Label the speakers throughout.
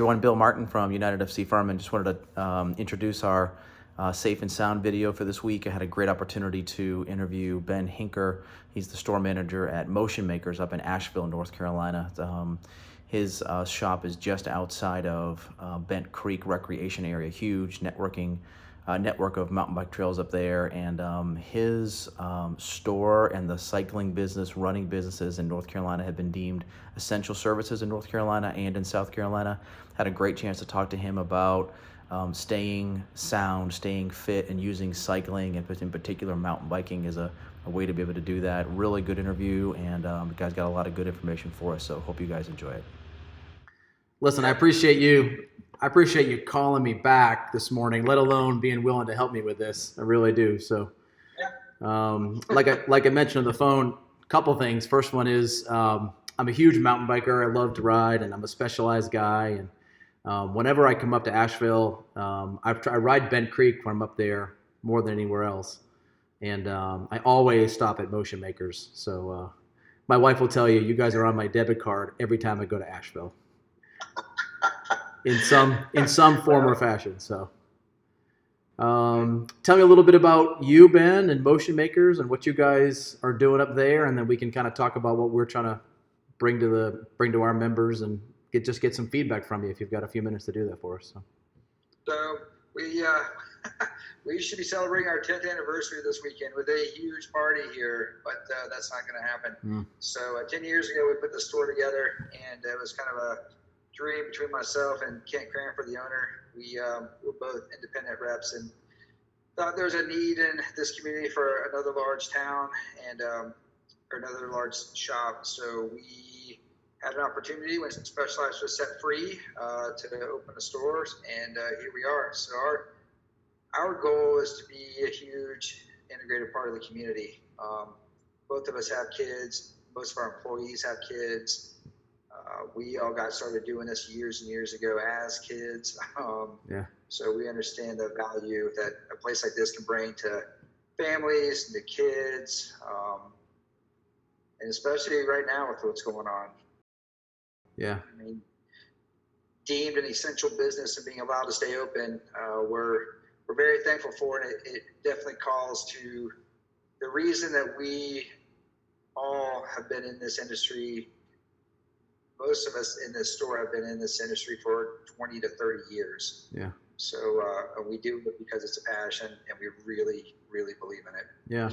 Speaker 1: everyone. Bill Martin from United FC Furman. Just wanted to introduce our Safe and Sound video for this week. I had a great opportunity to interview Ben Hinker. He's the store manager at Motion Makers up in Asheville, North Carolina. His shop is just outside of Bent Creek Recreation Area, huge network of mountain bike trails up there, and his store and the cycling business, running businesses in North Carolina have been deemed essential services in North Carolina and in South Carolina. Had a great chance to talk to him about staying sound, staying fit, and using cycling, and in particular mountain biking as a way to be able to do that. Really good interview, and the guy's got a lot of good information for us, so hope you guys enjoy it.
Speaker 2: Listen, I appreciate you calling me back this morning, let alone being willing to help me with this. I really do. So, like I mentioned on the phone, a couple things. First one is I'm a huge mountain biker. I love to ride, and I'm a Specialized guy. And whenever I come up to Asheville, I ride Bent Creek when I'm up there more than anywhere else. And I always stop at Motion Makers. So my wife will tell you, you guys are on my debit card every time I go to Asheville. In some form or fashion. So, tell me a little bit about you, Ben, and Motion Makers, and what you guys are doing up there, and then we can kind of talk about what we're trying to bring to our members, and get some feedback from you if you've got a few minutes to do that for us.
Speaker 3: So we should be celebrating our 10th anniversary this weekend with a huge party here, but that's not going to happen. So 10 years ago, we put the store together, and it was kind of a dream between myself and Kent Cranford, the owner. We were both independent reps and thought there was a need in this community for another large town and or another large shop. So we had an opportunity when Specialized was set free to open a store, and here we are. So our goal is to be a huge integrated part of the community. Both of us have kids. Most of our employees have kids. We all got started doing this years and years ago as kids. So we understand the value that a place like this can bring to families and to kids, and especially right now with what's going on.
Speaker 2: Yeah.
Speaker 3: I mean, deemed an essential business and being allowed to stay open, we're very thankful for it. It definitely calls to the reason that we all have been in this industry. Most of us in this store have been in this industry for 20 to 30 years.
Speaker 2: Yeah.
Speaker 3: So we do it because it's a passion, and we really, really believe in it.
Speaker 2: Yeah.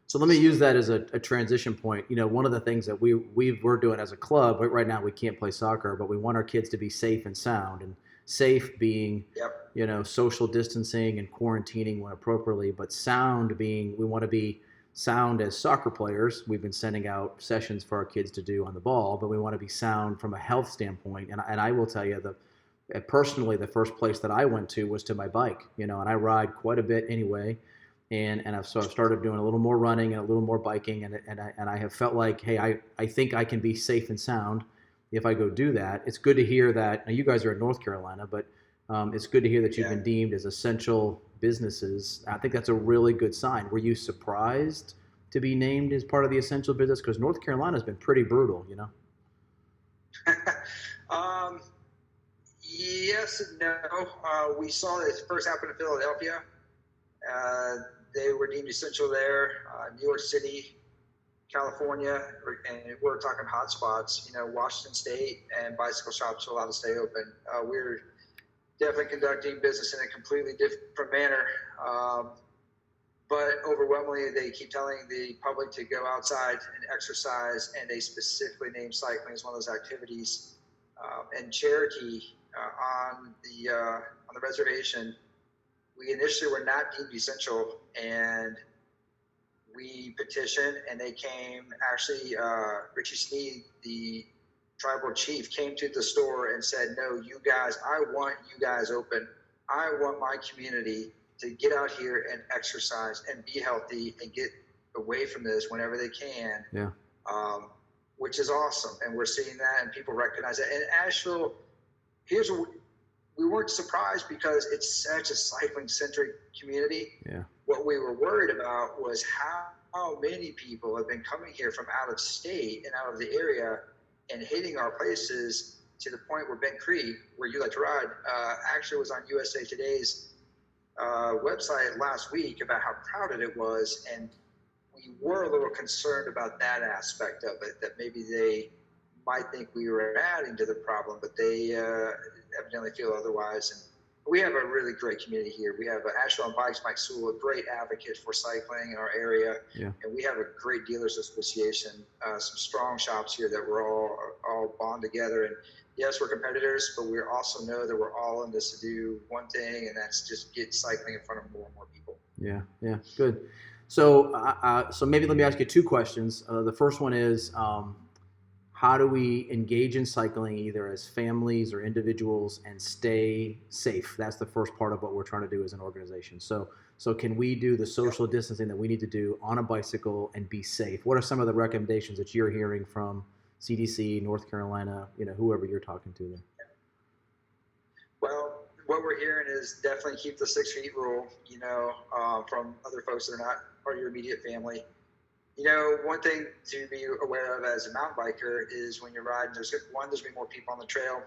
Speaker 2: So let me use that as a transition point. You know, one of the things that we're doing as a club, right now we can't play soccer, but we want our kids to be safe and sound. And safe being, you know, social distancing and quarantining when appropriately, but sound being, we want to be sound as soccer players. We've been sending out sessions for our kids to do on the ball, but we want to be sound from a health standpoint. And I will tell you personally, the first place that I went to was to my bike, you know, and I ride quite a bit anyway. And I've started doing a little more running and a little more biking. And I have felt like, hey, I think I can be safe and sound if I go do that. It's good to hear that. Now you guys are in North Carolina, but it's good to hear that you've been deemed as essential businesses. I think that's a really good sign. Were you surprised to be named as part of the essential business? Because North Carolina has been pretty brutal, you know?
Speaker 3: Yes and no. We saw it first happen in Philadelphia. They were deemed essential there. New York City, California, and we're talking hot spots. You know, Washington State and bicycle shops are allowed to stay open. We're definitely conducting business in a completely different manner. But overwhelmingly, they keep telling the public to go outside and exercise, and they specifically name cycling as one of those activities. And Cherokee on the reservation, we initially were not deemed essential, and we petitioned, and they came. Actually, Richie Sneed, the tribal chief, came to the store and said, "No, you guys, I want you guys open. I want my community to get out here and exercise and be healthy and get away from this whenever they can."
Speaker 2: Yeah.
Speaker 3: Which is awesome, and we're seeing that, and people recognize that. And Asheville, here's what we weren't surprised because it's such a cycling-centric community.
Speaker 2: Yeah.
Speaker 3: What we were worried about was how many people have been coming here from out of state and out of the area and hitting our places to the point where Bent Creek, where you like to ride, actually was on USA Today's website last week about how crowded it was, and we were a little concerned about that aspect of it, that maybe they might think we were adding to the problem, but they evidently feel otherwise. And we have a really great community here. We have Asheville on Bikes, Mike Sewell, a great advocate for cycling in our area.
Speaker 2: Yeah.
Speaker 3: And we have a great dealers association, some strong shops here that we're all bond together. And yes, we're competitors, but we also know that we're all in this to do one thing, and that's just get cycling in front of more and more people.
Speaker 2: Yeah, yeah, good. So, so maybe let me ask you two questions. The first one is, how do we engage in cycling either as families or individuals and stay safe? That's the first part of what we're trying to do as an organization. So can we do the social distancing that we need to do on a bicycle and be safe? What are some of the recommendations that you're hearing from CDC, North Carolina, whoever you're talking to there?
Speaker 3: Well, what we're hearing is definitely keep the 6 feet rule, from other folks that are not part of your immediate family. One thing to be aware of as a mountain biker is when you're riding, there's going to be more people on the trail.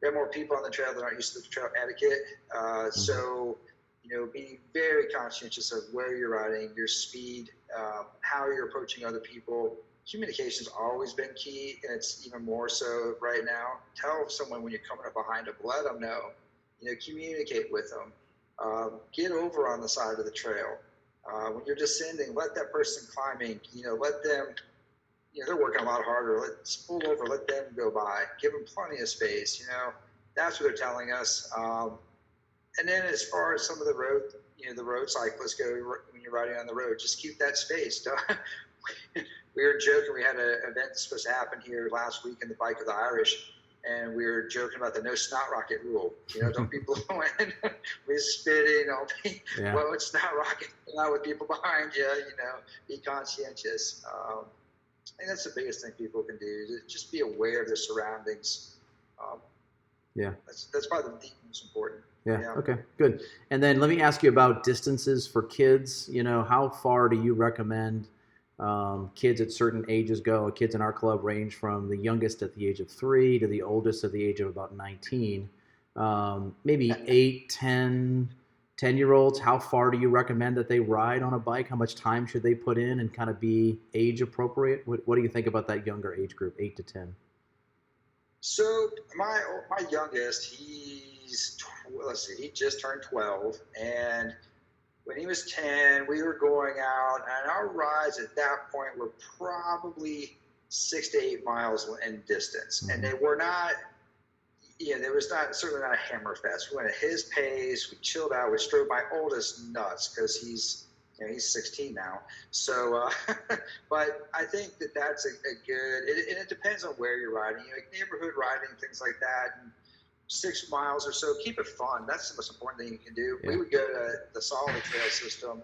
Speaker 3: There are more people on the trail that aren't used to the trail etiquette. So, being very conscientious of where you're riding, your speed, how you're approaching other people. Communication's always been key, and it's even more so right now. Tell someone when you're coming up behind them, let them know. Communicate with them. Get over on the side of the trail. When you're descending, let that person climbing, let them, they're working a lot harder. Let's pull over, let them go by. Give them plenty of space, That's what they're telling us. And then as far as some of the road, the road cyclists go, when you're riding on the road, just keep that space. We were joking. We had an event that's supposed to happen here last week in the Bike of the Irish, and we were joking about the no snot rocket rule. Don't be blowing, be spitting, don't be blowing snot rocket out with people behind you. Be conscientious. I think that's the biggest thing people can do. Just be aware of their surroundings. That's probably the most important.
Speaker 2: Yeah. Okay. Good. And then let me ask you about distances for kids. How far do you recommend kids at certain ages go? Kids in our club range from the youngest at the age of 3 to the oldest at the age of about 19. Maybe 8, 10-year-olds. How far do you recommend that they ride on a bike? How much time should they put in and kind of be age appropriate? What do you think about that younger age group, 8 to 10?
Speaker 3: So my youngest, he just turned 12, and when he was 10, we were going out, and our rides at that point were probably 6 to 8 miles in distance, and they were not. There was certainly not a hammer fest. We went at his pace. We chilled out. We drove my oldest nuts because he's 16 now. So, but I think that's a good. And it depends on where you're riding. Neighborhood riding, things like that. And 6 miles or so. Keep it fun. That's the most important thing you can do. Yeah. We would go to the solid trail system,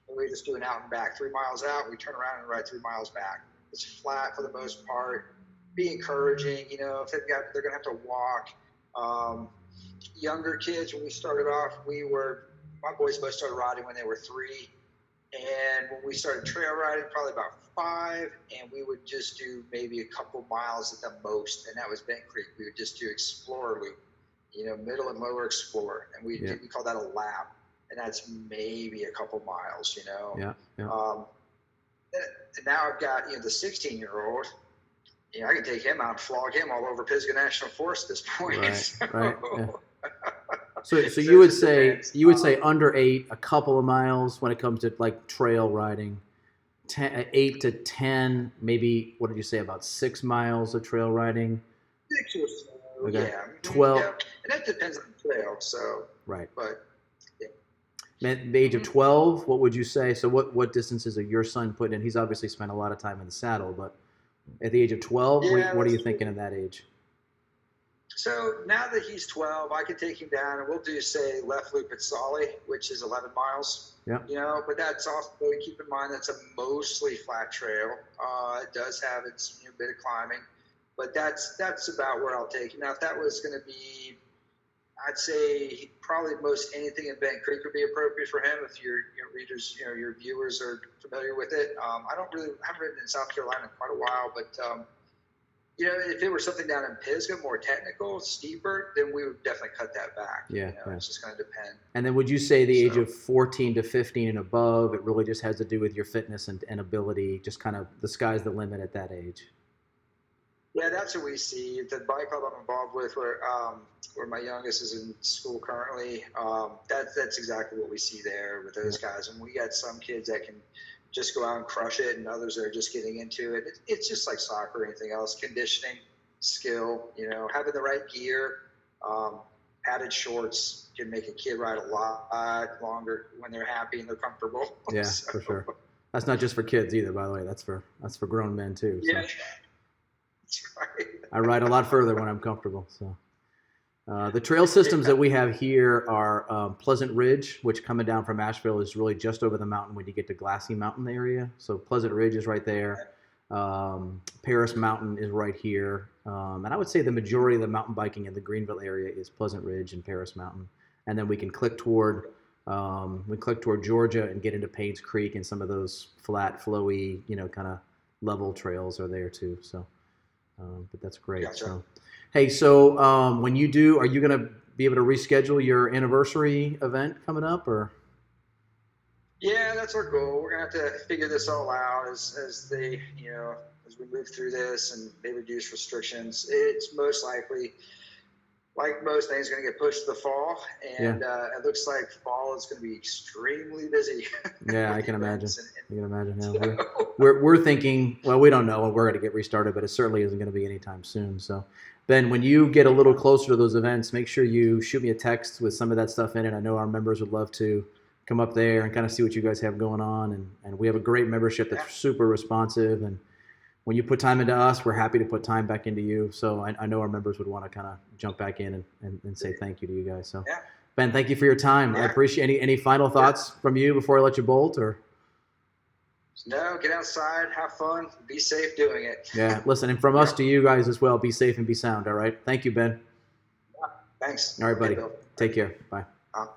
Speaker 3: and we just do an out and back. 3 miles out, we turn around and ride 3 miles back. It's flat for the most part. Be encouraging. If they're going to have to walk. Younger kids, when we started off, my boys both started riding when they were 3. And when we started trail riding, probably about 5, and we would just do maybe a couple miles at the most, and that was Bent Creek. We would just do Explorer Loop, middle and lower Explorer, and we call that a lap, and that's maybe a couple miles,
Speaker 2: Yeah.
Speaker 3: And now I've got the 16-year-old. I can take him out and flog him all over Pisgah National Forest at this point.
Speaker 2: Right. Yeah. So you would say under 8, a couple of miles when it comes to like trail riding. 8 to 10, maybe. What did you say about 6 miles of trail riding?
Speaker 3: 6 or so.
Speaker 2: Okay.
Speaker 3: Yeah.
Speaker 2: 12.
Speaker 3: Yeah. And that depends on the trail. So.
Speaker 2: Right.
Speaker 3: But.
Speaker 2: Yeah. At the age of 12, what would you say? So what distances are your son putting in? He's obviously spent a lot of time in the saddle, but at the age of 12, what are you thinking at that age?
Speaker 3: So now that he's 12, I can take him down, and we'll do, say, left loop at Solly, which is 11 miles.
Speaker 2: Yeah.
Speaker 3: But that's also, keep in mind, that's a mostly flat trail. It does have its bit of climbing, but that's about where I'll take him. Now, if that was going to be, I'd say probably most anything in Bent Creek would be appropriate for him if your readers, your viewers are familiar with it. I haven't ridden in South Carolina in quite a while, but you know, if it were something down in Pisgah, more technical, steeper, then we would definitely cut that back.
Speaker 2: Yeah,
Speaker 3: you know, it's just going to depend.
Speaker 2: And then would you say the age of 14 to 15 and above, it really just has to do with your fitness and ability, just kind of the sky's the limit at that age?
Speaker 3: Yeah, that's what we see. The bike club I'm involved with, where my youngest is in school currently, that's exactly what we see there with those guys. And we got some kids that can just go out and crush it, and others that are just getting into it. It's just like soccer or anything else. Conditioning, skill, you know, having the right gear, padded shorts can make a kid ride a lot longer when they're happy and they're comfortable.
Speaker 2: Yeah,
Speaker 3: So,
Speaker 2: for sure. That's not just for kids either, by the way. That's for grown men too. So.
Speaker 3: Yeah, that's right.
Speaker 2: I ride a lot further when I'm comfortable. So. The trail systems that we have here are Pleasant Ridge, which coming down from Asheville is really just over the mountain when you get to Glassy Mountain area. So Pleasant Ridge is right there. Paris Mountain is right here. And I would say the majority of the mountain biking in the Greenville area is Pleasant Ridge and Paris Mountain. And then we can click toward Georgia and get into Paynes Creek, and some of those flat, flowy, you know, kind of level trails are there too. So, but that's great.
Speaker 3: Gotcha.
Speaker 2: So. Hey, so when you do, are you going to be able to reschedule your anniversary event coming up, or?
Speaker 3: Yeah, that's our goal. We're gonna have to figure this all out as they, you know, as we move through this and they reduce restrictions. It's most likely, like most things, going to get pushed to the fall, and it looks like fall is going to be extremely busy.
Speaker 2: Yeah, I can imagine. I can imagine. Yeah. We're thinking. Well, we don't know when we're going to get restarted, but it certainly isn't going to be anytime soon. So. Ben, when you get a little closer to those events, make sure you shoot me a text with some of that stuff in it. I know our members would love to come up there and kind of see what you guys have going on. And we have a great membership that's super responsive. And when you put time into us, we're happy to put time back into you. So I know our members would want to kind of jump back in and say thank you to you guys. So, Ben, thank you for your time. I appreciate any final thoughts from you before I let you bolt, or?
Speaker 3: No, get outside, have fun, be safe doing it.
Speaker 2: Yeah, listen, and from us to you guys as well, be safe and be sound, all right? Thank you, Ben.
Speaker 3: Yeah, thanks.
Speaker 2: All right, buddy. Take care. Bye.
Speaker 3: Bye.